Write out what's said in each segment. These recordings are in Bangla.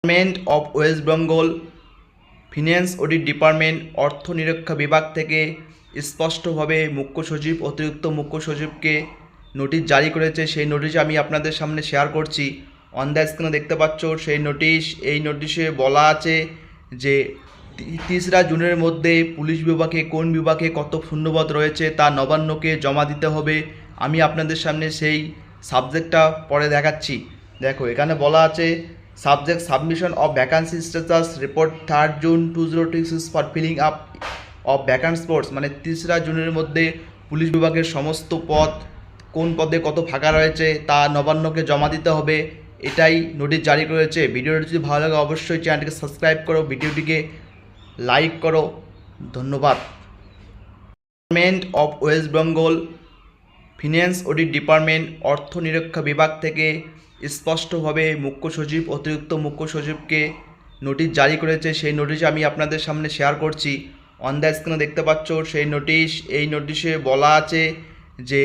Government of West Bengal finance audit department অর্থ নিরীক্ষা বিভাগ থেকে স্পষ্টভাবে মুখ্য সচিব অতিরিক্ত মুখ্য সচিবকে নোটিশ জারি করেছে। সেই নোটিশ আমি আপনাদের সামনে শেয়ার করছি। অন দ্য স্ক্রিনে দেখতে পাচ্ছ সেই নোটিশ। এই নোটিশে বলা আছে যে 3রা জুনের মধ্যে পুলিশ বিভাগে কোন বিভাগে কত শূন্যপদ রয়েছে তা নবান্নকে জমা দিতে হবে। আমি আপনাদের সামনে সেই সাবজেক্টটা পরে দেখাচ্ছি। দেখো এখানে বলা আছে subject submission of vacancy status report 3rd June 2026 for filling up of vacant post, মানে 3রা জুনের মধ্যে পুলিশ বিভাগের সমস্ত পদ কোন পদে কত ফাঁকা রয়েছে তা নবান্নকে জমা দিতে হবে। এটাই নোটিশ জারি করেছে। ভিডিওটি যদি ভালো লাগে অবশ্যই চ্যানেলটিকে সাবস্ক্রাইব করো, ভিডিওটিকে লাইক করো। ধন্যবাদ। Government of West Bengal finance audit department অর্থ নিরীক্ষা বিভাগ থেকে স্পষ্টভাবে মুখ্য সচিব অতিরিক্ত মুখ্য সচিবকে নোটিশ জারি করেছে। সেই নোটিশ আমি আপনাদের সামনে শেয়ার করছি। অন দ্য স্ক্রিনে দেখতে পাচ্ছ সেই নোটিশ। এই নোটিশে বলা আছে যে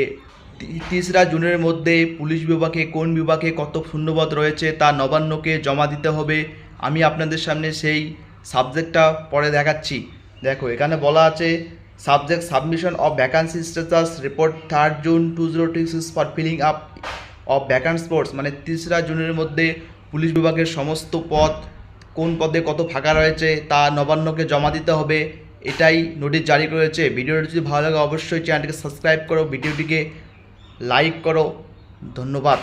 3রা জুনের মধ্যে পুলিশ বিভাগে কোন বিভাগে কত শূন্যপদ রয়েছে তা নবান্নকে জমা দিতে হবে। আমি আপনাদের সামনে সেই সাবজেক্টটা পরে দেখাচ্ছি। দেখো এখানে বলা আছে subject submission of vacancy status report 3rd June 2026 for filling up of vacant post, মানে 3রা জুনের মধ্যে পুলিশ বিভাগের সমস্ত পদ কোন পদে কত ফাঁকা রয়েছে তা নবান্নকে জমা দিতে হবে। এটাই নোটিশ জারি করেছে। ভিডিওটি যদি ভালো লাগে অবশ্যই চ্যানেলটিকে সাবস্ক্রাইব করো, ভিডিওটিকে লাইক করো। ধন্যবাদ।